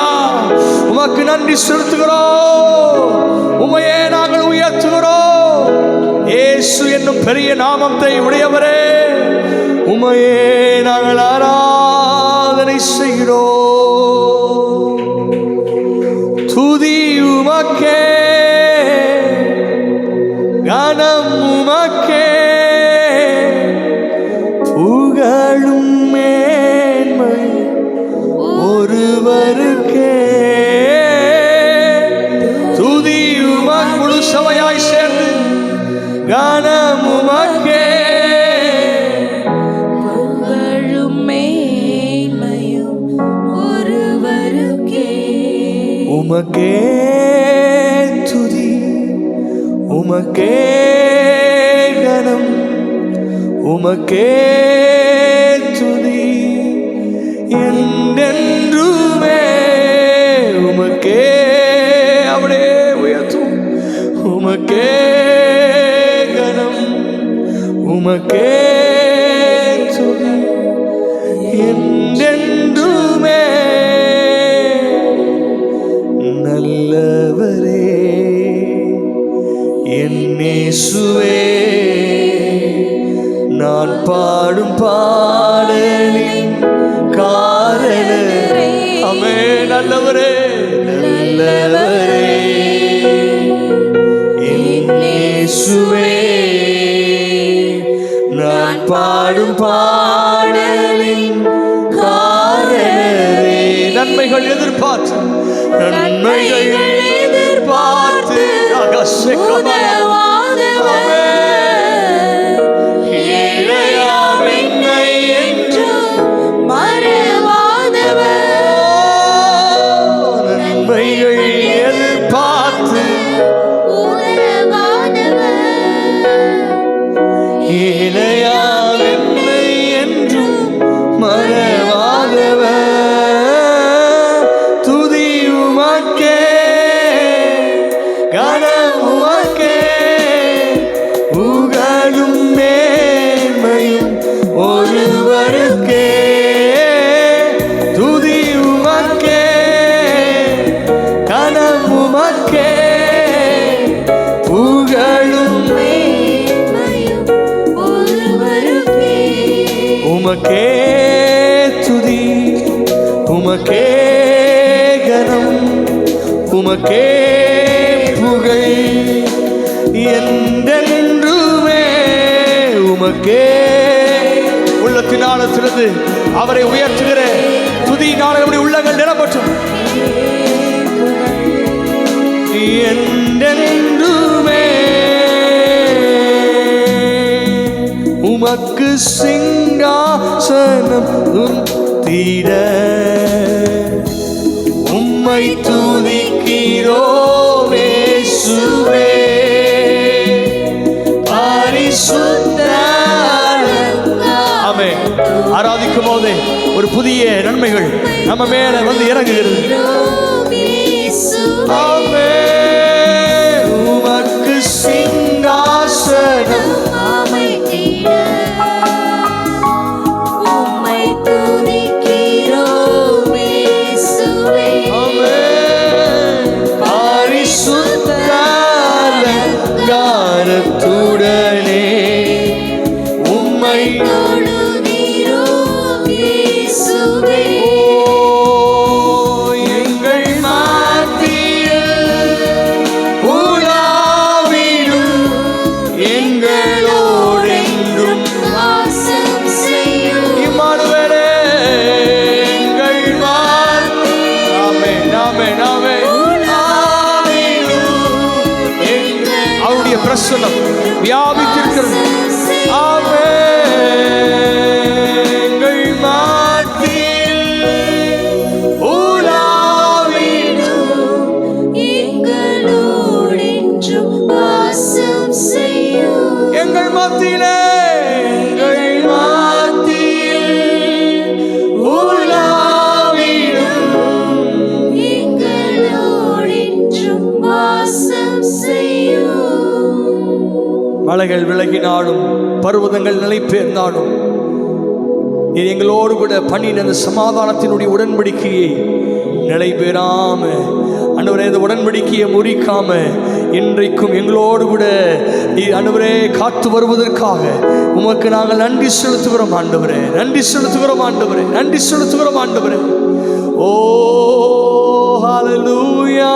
உமக்கு நன்றி செலுத்துகிறோம், உம்மையே நாங்கள் உயர்த்துகிறோம். இயேசு என்னும் பெரிய நாமத்தை உடையவரே, உம்மையே நாங்கள் ஆராதனை செய்கிறோம். துதி உமக்கே, கனம் உமக்கே, புகழும் மேன்மை ஒருவருக்கே. துதி உமக்கு முழு சபையாய் சேர்ந்து கனம் உமக்கே, புகழும் மேன்மையும் ஒருவருக்கே. உமக்கே துதி, உமக்கே கனம், உமக்கே துதி என்றென்றுமே. உமக்கே அப்படியே உயர்த்தும், உமக்கே கனம், உமக்கே துதி என்றென்றுமே. காரணரே. ஆமே. நல்லவரே, நல்லவரே, என் இயேசுவே, நான் பாடும் பாடலின் காரணரே. நன்மைகள் எதிர்பார்த்து, நன்மைகள் எதிர்பார்த்து ஏழையாம் என்னை என்றும் மறவாதவர், நன்மைகள் எதிர்பார்த்து ஏழையாம் என்னை என்றும் மறவாதவர். துதி உமக்கே, கனம் உமக்கே, புகழும் மேன்மையும் ஒருவருக்கே. துதி உமக்கே, கனம் உமக்கே, புகழும் உமக்கே. துதி உமக்கே, கனம் உமக்கே, புகழ் என்றென்றுமே உமக்கே. உள்ளத்தினாலத்திலிருந்து அவரை உயர்த்துகிற துதியினால் நம்முடைய உள்ளங்கள் நிரம்பட்டும். என்றென்றுமே உமக்கு சிங்காசனம் தீர உம்மை துதிக்கிறோம் இயேசுவே. ஆமென். ஆராதிக்கும் போதே ஒரு புதிய நன்மைகள் நம்ம மேல வந்து இறங்குகிறது. ஆமென். உமக்கு சிங்காசனம் துடனே உம்மை எங்கள் மத்தியில் உலாவிடும் எங்களோடென்றும் வாசம் செய்யும் இம்மானுவேலே. எங்கள் மத்தியில் ஆமென் ஆமென் ஆமென் அவருடைய பிரசன்னம் வியாபித்திருக்கிறது. எங்கள் மத்தியில் உலாவிடும் எங்களோடென்றும் வாசம் செய்யும். எங்கள் மத்தியிலே, எங்கள் மத்தியில் உலாவிடும் எங்களோடென்றும் வாசம் செய்யும். மலைகள் விலகினாலும் பர்வதங்கள் நிலை பெயர்ந்தாலும் நீர் எங்களோடு கூட பண்ணின அந்த சமாதானத்தினுடைய உடன்படிக்கையை நிலை பெறாம ஆண்டவரே, இந்த உடன்படிக்கையை முறிக்காம இன்றைக்கும் எங்களோடு கூட நீர் ஆண்டவரே காத்து வருவதற்காக உமக்கு நாங்கள் நன்றி செலுத்துகிறோம் ஆண்டவரே. நன்றி செலுத்துகிறோம் ஆண்டவரே. நன்றி செலுத்துகிறோம் ஆண்டவரே. ஓ ஹல்லேலூயா.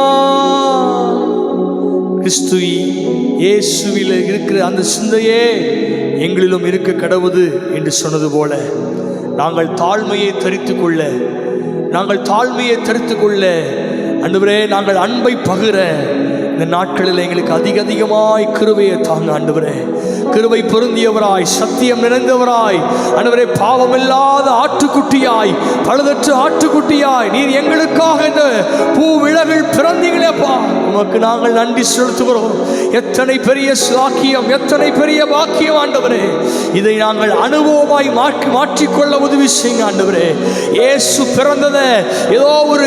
கிறிஸ்து இயேசுவில் இருக்கிற அந்த சிந்தையே எங்களிலும் இருக்க கடவுது என்று சொன்னது போல நாங்கள் தாழ்மையை தரித்து கொள்ள ஆண்டவரே, நாங்கள் அன்பை பகிர இந்த நாட்களில் எங்களுக்கு அதிகமாய் கிருபையை தாங்க ஆண்டவரே. கிருபை பொருந்தியவராய், சத்தியம் நிறைந்தவராய் ஆண்டவரே, பாவமில்லாத ஆட்டுக்குட்டியாய், பழுதற்ற ஆட்டுக்குட்டியாய் நீர் எங்களுக்காக இந்த பூ விழவில் பிறந்தீங்களேப்பா. உமக்கு நாங்கள் நன்றி செலுத்துகிறோம். எத்தனை பெரிய சாக்கியம், எத்தனை பெரிய பாக்கியம் ஆண்டவரே. இதை நாங்கள் அனுபவமாய் மாற்றிக்கொள்ள உதவி செய்யுங்க ஆண்டவரே. இயேசு பிறந்ததை ஏதோ ஒரு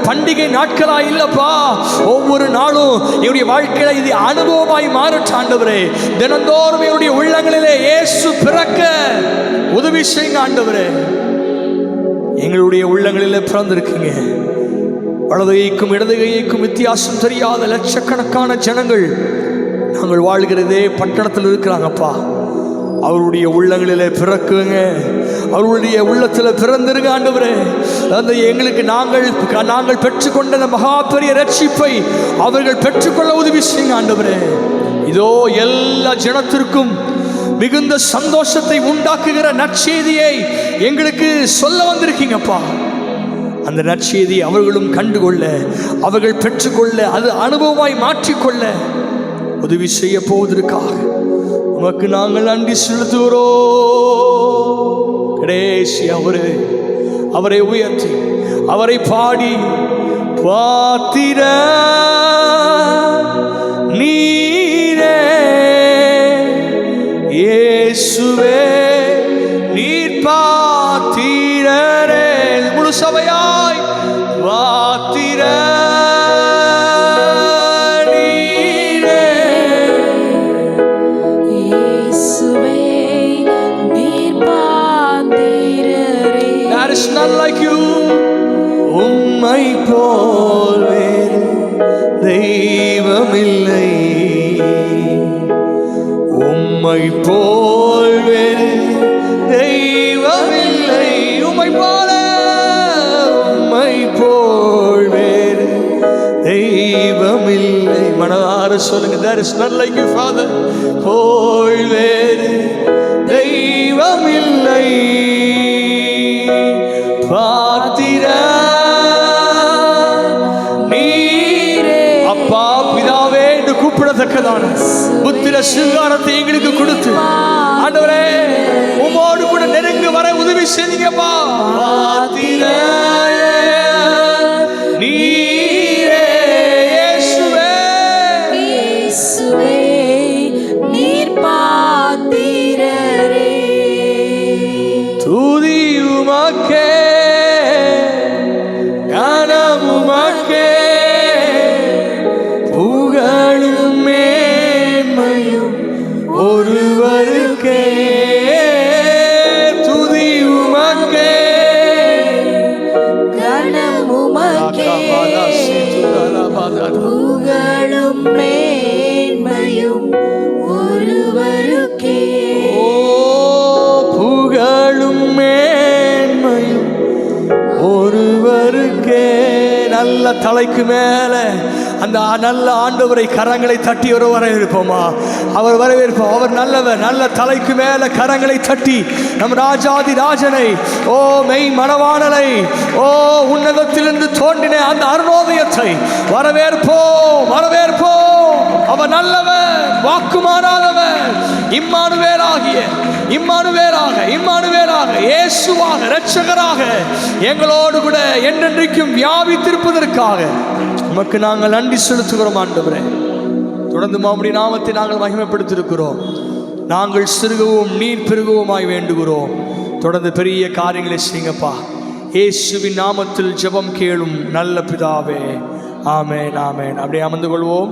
பண்டிகை நாட்களா இல்லப்பா, ஒவ்வொரு நாளும் என்னுடைய வாழ்க்கையில இது அனுபவமாய் மாறட்டும் ஆண்டவரே. தினந்தோறும் என்னுடைய உள்ளங்களிலே இயேசு பிறக்க உதவி செய்யுங்க ஆண்டவரே. எங்களுடைய உள்ளங்களிலே பிறந்திருக்கீங்க. வலதுகைக்கும் இடதுகைக்கும் வித்தியாசம் தெரியாத லட்சக்கணக்கான ஜனங்கள் நாங்கள் வாழ்கிறதே பட்டணத்தில் இருக்கிறாங்கப்பா. அவருடைய உள்ளங்களிலே பிறக்குங்க. அவருடைய உள்ளத்தில் பிறந்திருங்க ஆண்டவரே. அந்த எங்களுக்கு நாங்கள் பெற்றுக்கொண்ட அந்த மகா பெரிய ரட்சிப்பை அவர்கள் பெற்றுக்கொள்ள உதவி செய்யுங்க ஆண்டவரே. இதோ எல்லா ஜனத்திற்கும் மிகுந்த சந்தோஷத்தை உண்டாக்குகிற நற்செய்தியை எங்களுக்கு சொல்ல வந்திருக்கீங்கப்பா. அந்த நற்செய்தி அவர்களும் கண்டுகொள்ள, அவர்கள் பெற்றுக்கொள்ள, அது அனுபவமாய் மாற்றிக்கொள்ள உதவி செய்ய போவதற்காக உமக்கு நாங்கள் நன்றி செலுத்துகிறோம். கடைசி அவரை உயர்த்தி அவரை பாடி பாத்திர நீரே இயேசுவே நீர் பாத்திரரே. முழு சபையாய் பாத்திர நீரே இயேசுவே நீர் பாத்திரரே. There is none like you. உம்மை போல் வேறு தெய்வமில்லை, உம்மை போல் வேறு தெய்வமில்லை, உம்மை போல் வேறு தெய்வமில்லை. மனதார சொல்லுங்க, there is none like you Father. போல் வேறு தெய்வமில்லை. பாத்திர நீரே அப்பா பிதாவே என்று கூப்பிடத்தக்கதான புத்திர சிங்காரத்தை எங்களுக்கு கொடுத்து ஆண்டவரே உம்மோடு கூட நெருங்கி வர உதவி செய்யுங்கப்பா. பாத்திர நீரே இயேசுவே இயேசுவே நீர் பாத்திரரே. துதி உமக்கே கனம் உமக்கே புகழும் மேன்மையும் ஒருவருக்கே. துதி உமக்கே கனம் உமக்கே புகழும் மேன்மையும் ஒருவருக்கே. ஓ புகழும் மேன்மையும் ஒருவருக்கே. நல்ல தலைக்கு மேல அந்த நல்ல ஆண்டவரை கரங்களை தட்டி ஒரு வரவேற்போமா? அவர் வரவேற்போம். அவர் நல்லவர். நல்ல தலைக்கு மேல கரங்களை தட்டி நம் ராஜாதி ராஜனை, ஓ மெய் மணவாளனை, ஓ உன்னதத்திலிருந்து தோன்றின அந்த அருணோதயத்தை வரவேற்போம், வரவேற்போம். அவர் நல்லவர், வாக்குமாறாதவர், இம்மானுவேலாக இயேசுவாக இரட்சகராக எங்களோடு கூட என்றென்றைக்கும் வியாபித்திருப்பதற்காக உமக்கு நாங்கள் நன்றி செலுத்துகிறோம் ஆண்டவரே. தொடர்ந்து உம்முடைய நாமத்தை நாங்கள் மகிமைப்படுத்தியிருக்கிறோம். நாங்கள் சிறுகவும் நீர் பெருகவுமாய் வேண்டுகிறோம். தொடர்ந்து பெரிய காரியங்களை செய்யுங்கப்பா. இயேசுவின் நாமத்தில் ஜெபம் கேளும் நல்ல பிதாவே. ஆமென், ஆமென். அப்படியே அமர்ந்து கொள்வோம்.